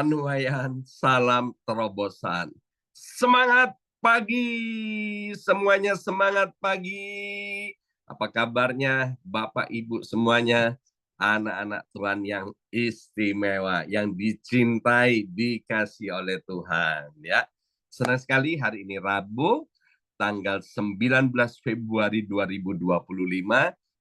penuaian, salam terobosan. Semangat pagi semuanya, semangat pagi. Apa kabarnya Bapak Ibu semuanya, anak-anak Tuhan yang istimewa, yang dicintai, dikasih oleh Tuhan ya. Senang sekali hari ini Rabu, tanggal 19 Februari 2025,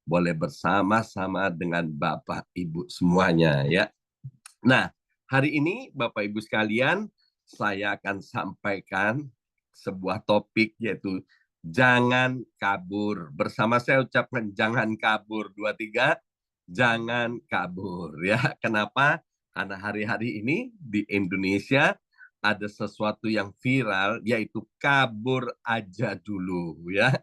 boleh bersama-sama dengan Bapak Ibu semuanya ya. Nah, hari ini Bapak Ibu sekalian, saya akan sampaikan sebuah topik yaitu jangan kabur. Bersama saya ucapkan jangan kabur. 2, 3, jangan kabur ya. Kenapa? Karena hari-hari ini di Indonesia ada sesuatu yang viral yaitu kabur aja dulu ya.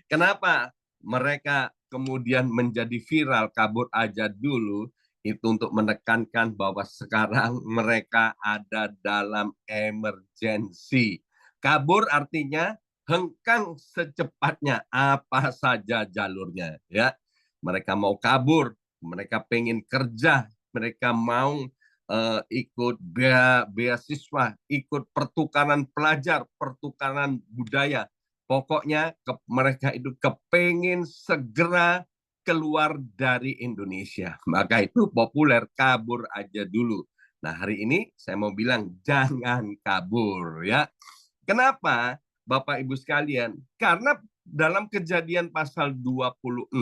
Kenapa mereka kemudian menjadi viral kabur aja dulu? Itu untuk menekankan bahwa sekarang mereka ada dalam emergensi. Kabur artinya hengkang secepatnya apa saja jalurnya ya. Mereka mau kabur, mereka pengen kerja, mereka mau ikut beasiswa, ikut pertukaran pelajar, pertukaran budaya. Pokoknya mereka itu kepengen segera keluar dari Indonesia. Maka itu populer, kabur aja dulu. Nah, hari ini saya mau bilang jangan kabur ya. Kenapa? Bapak Ibu sekalian, karena dalam Kejadian pasal 26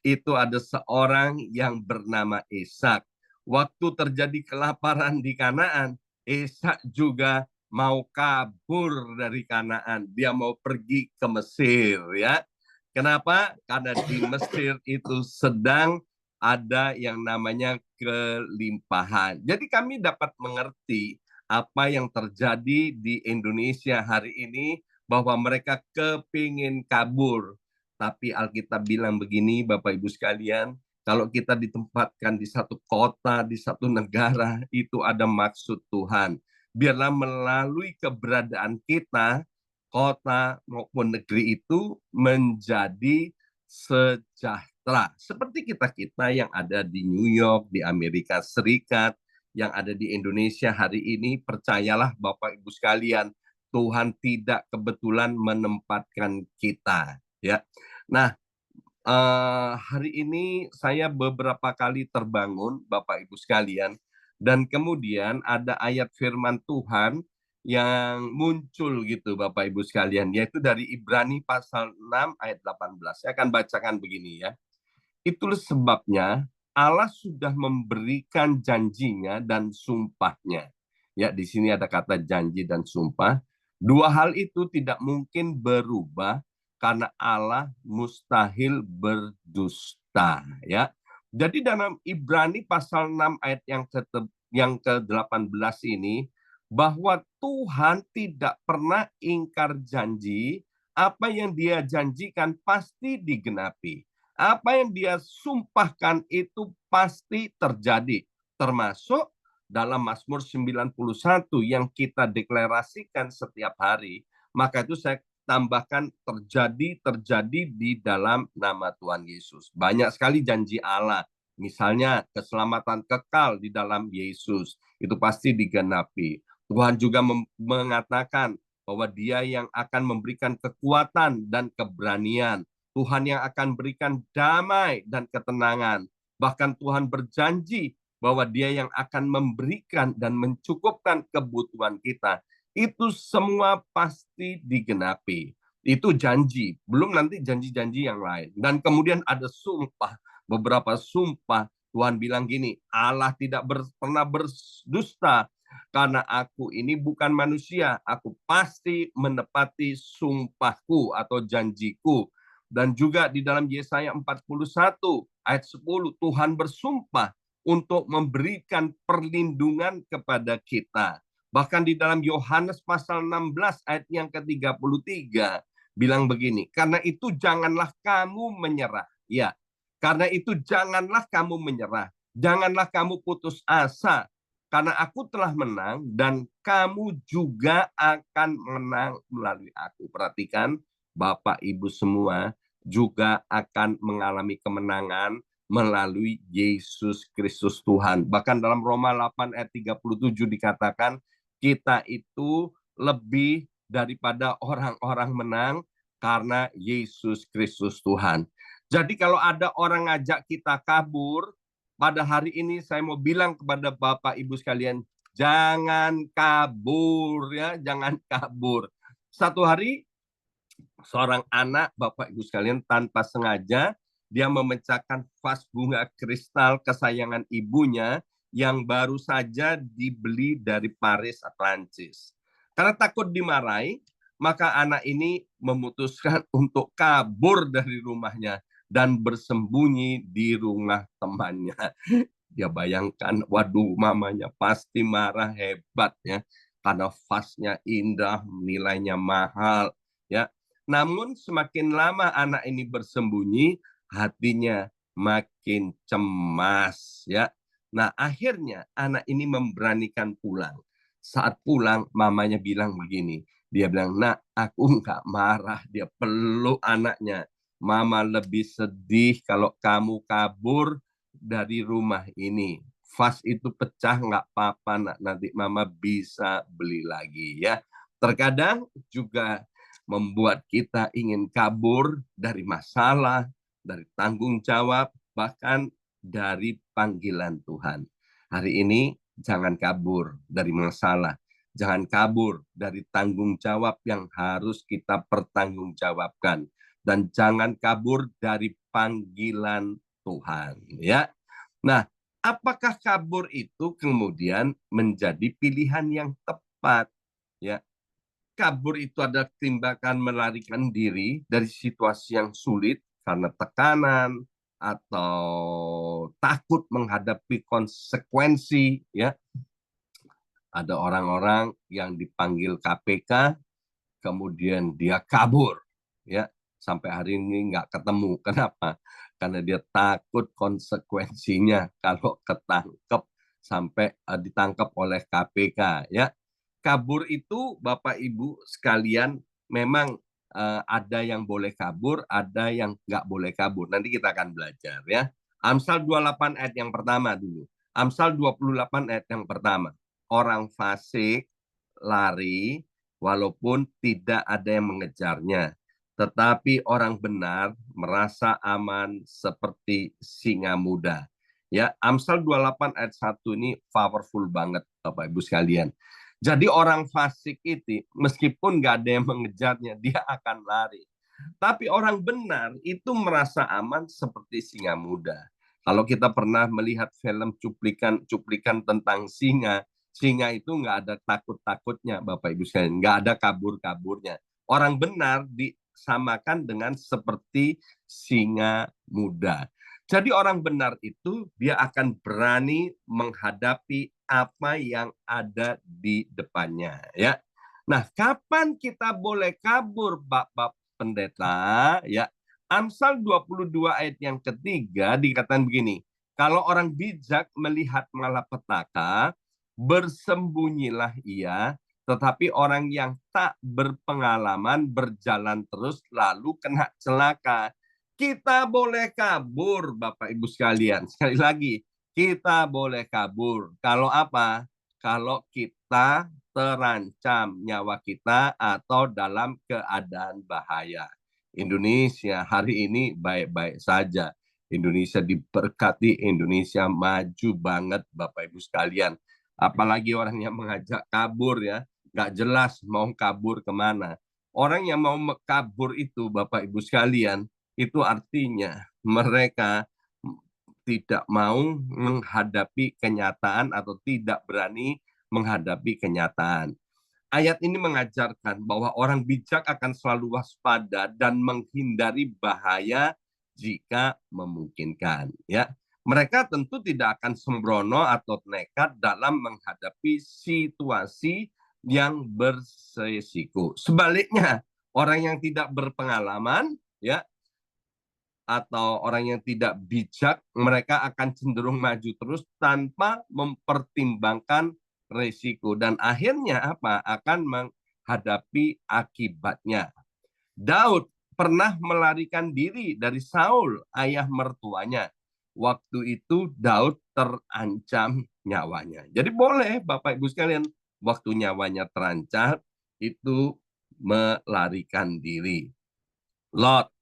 itu ada seorang yang bernama Ishak. Waktu terjadi kelaparan di Kanaan, Ishak juga mau kabur dari Kanaan. Dia mau pergi ke Mesir ya. Kenapa? Karena di Mesir itu sedang ada yang namanya kelimpahan. Jadi kami dapat mengerti apa yang terjadi di Indonesia hari ini, bahwa mereka kepingin kabur. Tapi Alkitab bilang begini, Bapak Ibu sekalian, kalau kita ditempatkan di satu kota, di satu negara, itu ada maksud Tuhan. Biarlah melalui keberadaan kita, kota maupun negeri itu menjadi sejahtera. Seperti kita-kita yang ada di New York, di Amerika Serikat, yang ada di Indonesia hari ini, percayalah Bapak Ibu sekalian, Tuhan tidak kebetulan menempatkan kita. Ya, nah hari ini saya beberapa kali terbangun, Bapak Ibu sekalian, dan kemudian ada ayat firman Tuhan yang muncul gitu Bapak Ibu sekalian, yaitu dari Ibrani pasal 6 ayat 18. Saya akan bacakan begini ya. Itulah sebabnya Allah sudah memberikan janjinya dan sumpahnya. Ya, di sini ada kata janji dan sumpah. Dua hal itu tidak mungkin berubah karena Allah mustahil berdusta. Ya, jadi dalam Ibrani pasal 6 ayat yang ke-18 ini, bahwa Tuhan tidak pernah ingkar janji, apa yang Dia janjikan pasti digenapi. Apa yang Dia sumpahkan itu pasti terjadi. Termasuk dalam Mazmur 91 yang kita deklarasikan setiap hari. Maka itu saya tambahkan terjadi di dalam nama Tuhan Yesus. Banyak sekali janji Allah. Misalnya keselamatan kekal di dalam Yesus. Itu pasti digenapi. Tuhan juga mengatakan bahwa Dia yang akan memberikan kekuatan dan keberanian. Tuhan yang akan berikan damai dan ketenangan. Bahkan Tuhan berjanji bahwa Dia yang akan memberikan dan mencukupkan kebutuhan kita. Itu semua pasti digenapi. Itu janji, belum nanti janji-janji yang lain. Dan kemudian ada sumpah, beberapa sumpah. Tuhan bilang gini, Allah tidak pernah berdusta, karena aku ini bukan manusia, aku pasti menepati sumpahku atau janjiku. Dan juga di dalam Yesaya 41 ayat 10, Tuhan bersumpah untuk memberikan perlindungan kepada kita. Bahkan di dalam Yohanes pasal 16 ayat yang ke-33 bilang begini, karena itu janganlah kamu menyerah. Ya, karena itu janganlah kamu menyerah. Janganlah kamu putus asa, karena aku telah menang dan kamu juga akan menang melalui aku. Perhatikan, Bapak Ibu semua juga akan mengalami kemenangan melalui Yesus Kristus Tuhan. Bahkan dalam Roma 8 ayat 37 dikatakan, kita itu lebih daripada orang-orang menang karena Yesus Kristus Tuhan. Jadi kalau ada orang ngajak kita kabur, pada hari ini saya mau bilang kepada Bapak Ibu sekalian, jangan kabur ya, jangan kabur. Satu hari seorang anak, Bapak Ibu sekalian, tanpa sengaja dia memecahkan vas bunga kristal kesayangan ibunya yang baru saja dibeli dari Paris, Prancis. Karena takut dimarahi, maka anak ini memutuskan untuk kabur dari rumahnya dan bersembunyi di rumah temannya. Dia bayangkan, waduh, mamanya pasti marah hebat ya, karena vasnya indah, nilainya mahal ya. Namun semakin lama anak ini bersembunyi, hatinya makin cemas ya. Nah, akhirnya anak ini memberanikan pulang. Saat pulang, mamanya bilang begini. Dia bilang, "Nak, aku nggak marah." Dia peluk anaknya. "Mama lebih sedih kalau kamu kabur dari rumah ini. Vas itu pecah nggak apa-apa, nak. Nanti mama bisa beli lagi ya." Terkadang juga membuat kita ingin kabur dari masalah, dari tanggung jawab, bahkan dari panggilan Tuhan. Hari ini jangan kabur dari masalah, jangan kabur dari tanggung jawab yang harus kita pertanggungjawabkan, dan jangan kabur dari panggilan Tuhan ya. Nah, apakah kabur itu kemudian menjadi pilihan yang tepat ya? Kabur itu adalah tindakan melarikan diri dari situasi yang sulit karena tekanan atau takut menghadapi konsekuensi ya. Ada orang-orang yang dipanggil KPK kemudian dia kabur ya, sampai hari ini nggak ketemu. Kenapa? Karena dia takut konsekuensinya kalau ketangkep sampai ditangkap oleh KPK ya. Kabur itu Bapak Ibu sekalian memang ada yang boleh kabur, ada yang nggak boleh kabur. Nanti kita akan belajar ya. Amsal 28 ayat yang pertama dulu. Amsal 28 ayat yang pertama. Orang fasik lari walaupun tidak ada yang mengejarnya. Tetapi orang benar merasa aman seperti singa muda. Ya, Amsal 28 ayat 1 ini powerful banget Bapak Ibu sekalian. Jadi orang fasik itu meskipun nggak ada yang mengejarnya, dia akan lari. Tapi orang benar itu merasa aman seperti singa muda. Kalau kita pernah melihat film cuplikan tentang singa, singa itu nggak ada takut-takutnya, Bapak Ibu sekalian, nggak ada kabur-kaburnya. Orang benar disamakan dengan seperti singa muda. Jadi orang benar itu dia akan berani menghadapi apa yang ada di depannya ya. Nah, kapan kita boleh kabur, Bapak Pendeta? Ya, Amsal 22 ayat yang ketiga dikatakan begini, kalau orang bijak melihat malapetaka, bersembunyilah ia, tetapi orang yang tak berpengalaman berjalan terus lalu kena celaka. Kita boleh kabur, Bapak Ibu sekalian. Sekali lagi, kita boleh kabur. Kalau apa? Kalau kita terancam nyawa kita atau dalam keadaan bahaya. Indonesia hari ini baik-baik saja. Indonesia diberkati, Indonesia maju banget Bapak Ibu sekalian. Apalagi orang yang mengajak kabur ya, nggak jelas mau kabur kemana. Orang yang mau kabur itu Bapak Ibu sekalian, itu artinya mereka tidak mau menghadapi kenyataan atau tidak berani menghadapi kenyataan. Ayat ini mengajarkan bahwa orang bijak akan selalu waspada dan menghindari bahaya jika memungkinkan. Ya, mereka tentu tidak akan sembrono atau nekat dalam menghadapi situasi yang beresiko. Sebaliknya, orang yang tidak berpengalaman, ya, atau orang yang tidak bijak, mereka akan cenderung maju terus tanpa mempertimbangkan risiko dan akhirnya apa? Akan menghadapi akibatnya. Daud pernah melarikan diri dari Saul, ayah mertuanya. waktu itu Daud terancam nyawanya. Jadi boleh Bapak Ibu sekalian, waktu nyawanya terancam itu melarikan diri. Lot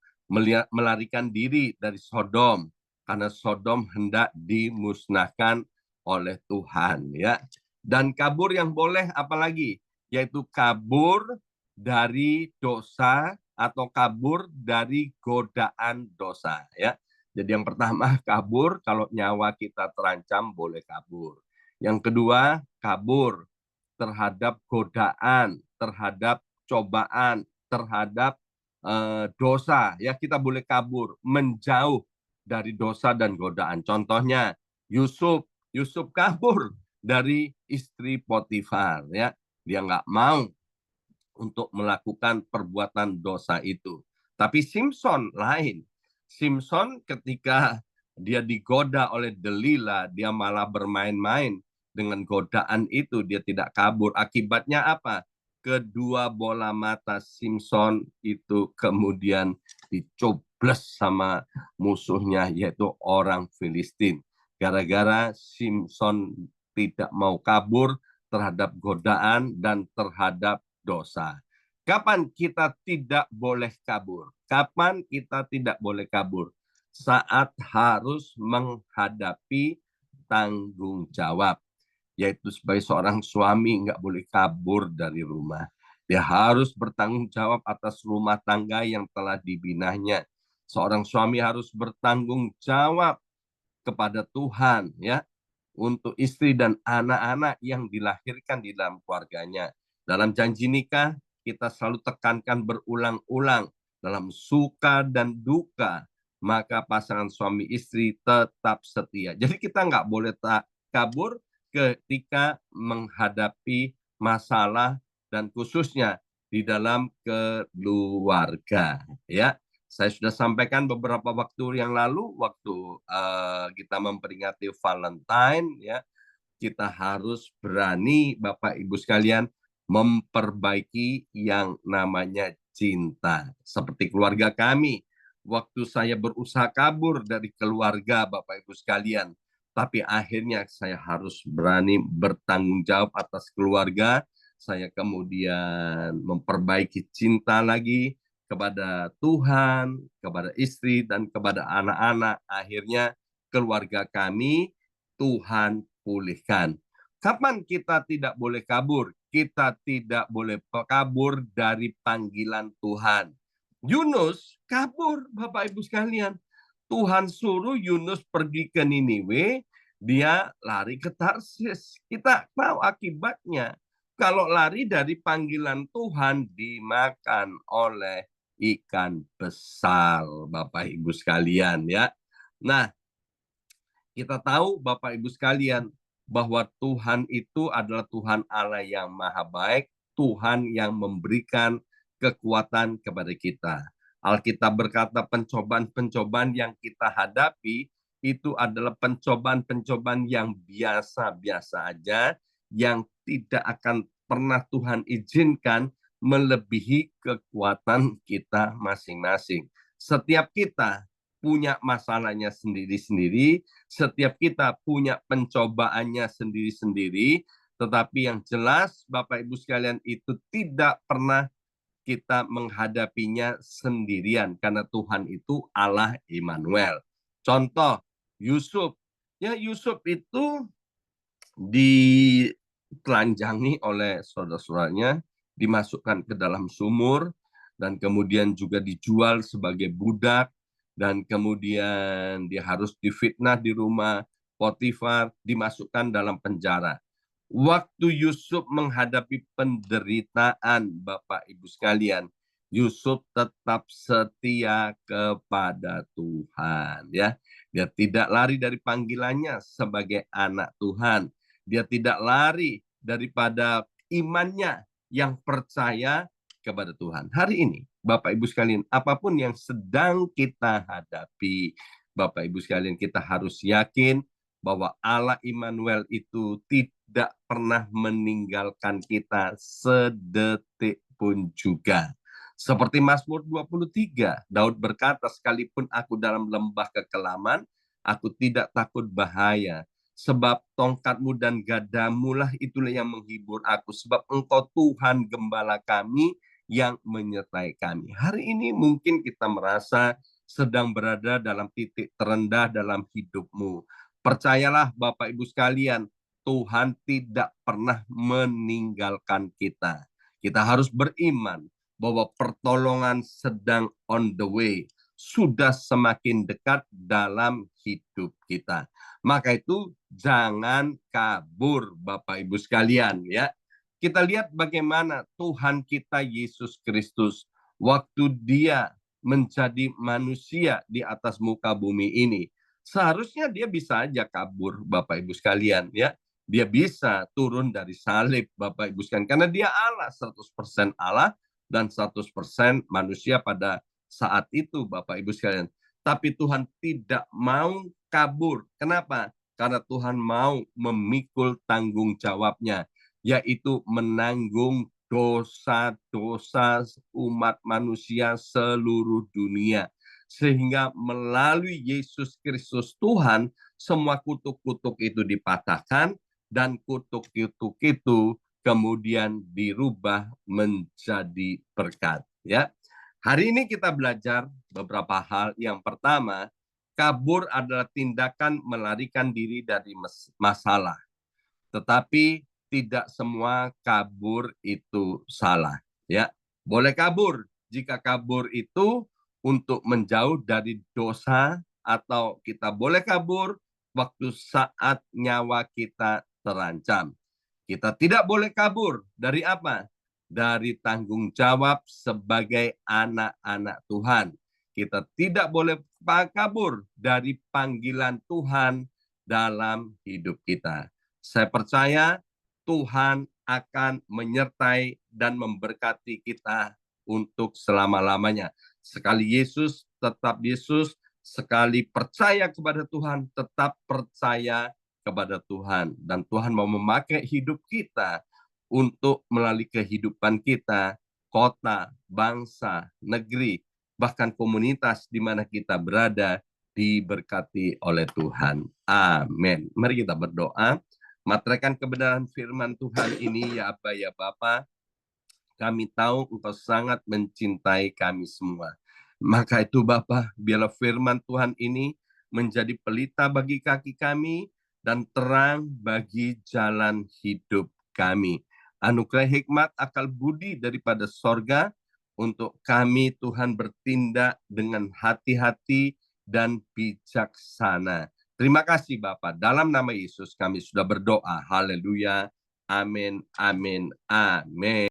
melarikan diri dari Sodom karena Sodom hendak dimusnahkan oleh Tuhan, ya. Dan kabur yang boleh apalagi, yaitu kabur dari dosa atau kabur dari godaan dosa, ya. Jadi yang pertama kabur, kalau nyawa kita terancam boleh kabur. Yang kedua kabur terhadap godaan, terhadap cobaan, terhadap dosa, ya kita boleh kabur, menjauh dari dosa dan godaan. Contohnya Yusuf kabur dari istri Potifar, ya dia nggak mau untuk melakukan perbuatan dosa itu. Tapi Simpson lain. Simpson ketika dia digoda oleh Delila, dia malah bermain-main dengan godaan itu, dia tidak kabur. Akibatnya apa? Kedua bola mata Simpson itu kemudian dicoblos sama musuhnya, yaitu orang Filistin. Gara-gara Simpson tidak mau kabur terhadap godaan dan terhadap dosa. Kapan kita tidak boleh kabur? Kapan kita tidak boleh kabur? Saat harus menghadapi tanggung jawab. Yaitu sebagai seorang suami nggak boleh kabur dari rumah. Dia harus bertanggung jawab atas rumah tangga yang telah dibinanya. Seorang suami harus bertanggung jawab kepada Tuhan, ya, untuk istri dan anak-anak yang dilahirkan di dalam keluarganya. Dalam janji nikah, kita selalu tekankan berulang-ulang dalam suka dan duka, maka pasangan suami istri tetap setia. Jadi kita nggak boleh kabur ketika menghadapi masalah dan khususnya di dalam keluarga, ya. Saya sudah sampaikan beberapa waktu yang lalu, waktu kita memperingati Valentine, ya, kita harus berani, Bapak Ibu sekalian, memperbaiki yang namanya cinta. Seperti keluarga kami, waktu saya berusaha kabur dari keluarga, Bapak Ibu sekalian, tapi akhirnya saya harus berani bertanggung jawab atas keluarga. Saya kemudian memperbaiki cinta lagi kepada Tuhan, kepada istri, dan kepada anak-anak. Akhirnya keluarga kami Tuhan pulihkan. Kapan kita tidak boleh kabur? Kita tidak boleh kabur dari panggilan Tuhan. Yunus kabur, Bapak Ibu sekalian. Tuhan suruh Yunus pergi ke Niniwe, dia lari ke Tarsis. Kita tahu akibatnya. Kalau lari dari panggilan Tuhan, dimakan oleh ikan besar, Bapak Ibu sekalian, ya. Nah, kita tahu Bapak Ibu sekalian bahwa Tuhan itu adalah Tuhan Allah yang maha baik, Tuhan yang memberikan kekuatan kepada kita. Alkitab berkata pencobaan-pencobaan yang kita hadapi itu adalah pencobaan-pencobaan yang biasa-biasa aja, yang tidak akan pernah Tuhan izinkan melebihi kekuatan kita masing-masing. Setiap kita punya masalahnya sendiri-sendiri, setiap kita punya pencobaannya sendiri-sendiri, tetapi yang jelas Bapak Ibu sekalian itu tidak pernah kita menghadapinya sendirian, karena Tuhan itu Allah Immanuel. Contoh, Yusuf. Ya, Yusuf itu ditelanjangi oleh saudara-saudaranya, dimasukkan ke dalam sumur, dan kemudian juga dijual sebagai budak, dan kemudian dia harus difitnah di rumah Potifar, dimasukkan dalam penjara. Waktu Yusuf menghadapi penderitaan, Bapak Ibu sekalian, Yusuf tetap setia kepada Tuhan, ya. Dia tidak lari dari panggilannya sebagai anak Tuhan. Dia tidak lari daripada imannya yang percaya kepada Tuhan. Hari ini, Bapak Ibu sekalian, apapun yang sedang kita hadapi, Bapak Ibu sekalian, kita harus yakin bahwa Allah Immanuel itu tidak pernah meninggalkan kita sedetik pun juga. Seperti Mazmur 23, Daud berkata, sekalipun aku dalam lembah kekelaman, Aku tidak takut bahaya, sebab tongkatmu dan gadamu lah itulah yang menghibur aku. Sebab Engkau Tuhan gembala kami yang menyertai kami. Hari ini mungkin kita merasa sedang berada dalam titik terendah dalam hidupmu. Percayalah Bapak Ibu sekalian, Tuhan tidak pernah meninggalkan kita. Kita harus beriman bahwa pertolongan sedang on the way, sudah semakin dekat dalam hidup kita. Maka itu jangan kabur Bapak Ibu sekalian ya. Kita lihat bagaimana Tuhan kita Yesus Kristus waktu dia menjadi manusia di atas muka bumi ini. Seharusnya dia bisa aja kabur Bapak Ibu sekalian ya. Dia bisa turun dari salib Bapak Ibu sekalian karena dia Allah, 100% Allah dan 100% manusia pada saat itu Bapak Ibu sekalian. Tapi Tuhan tidak mau kabur. Kenapa? Karena Tuhan mau memikul tanggung jawabnya, yaitu menanggung dosa-dosa umat manusia seluruh dunia. Sehingga melalui Yesus Kristus Tuhan, semua kutuk-kutuk itu dipatahkan, dan kutuk-kutuk itu kemudian dirubah menjadi berkat. Ya, hari ini kita belajar beberapa hal. Yang pertama, kabur adalah tindakan melarikan diri dari masalah. Tetapi tidak semua kabur itu salah. Ya, boleh kabur jika kabur itu untuk menjauh dari dosa, atau kita boleh kabur waktu saat nyawa kita terancam. Kita tidak boleh kabur dari apa? Dari tanggung jawab sebagai anak-anak Tuhan. Kita tidak boleh kabur dari panggilan Tuhan dalam hidup kita. Saya percaya Tuhan akan menyertai dan memberkati kita untuk selama-lamanya. Sekali Yesus, tetap Yesus. Sekali percaya kepada Tuhan, tetap percaya kepada Tuhan. Dan Tuhan mau memakai hidup kita untuk melalui kehidupan kita, kota, bangsa, negeri, bahkan komunitas di mana kita berada, diberkati oleh Tuhan. Amin. Mari kita berdoa. Materaikan kebenaran firman Tuhan ini, ya Aba, ya Bapa, kami tahu Engkau sangat mencintai kami semua. Maka itu Bapa, biarlah firman Tuhan ini menjadi pelita bagi kaki kami dan terang bagi jalan hidup kami. Anugerah hikmat, akal budi daripada sorga untuk kami Tuhan bertindak dengan hati-hati dan bijaksana. Terima kasih Bapak. Dalam nama Yesus kami sudah berdoa. Haleluya. Amin, amin, amin.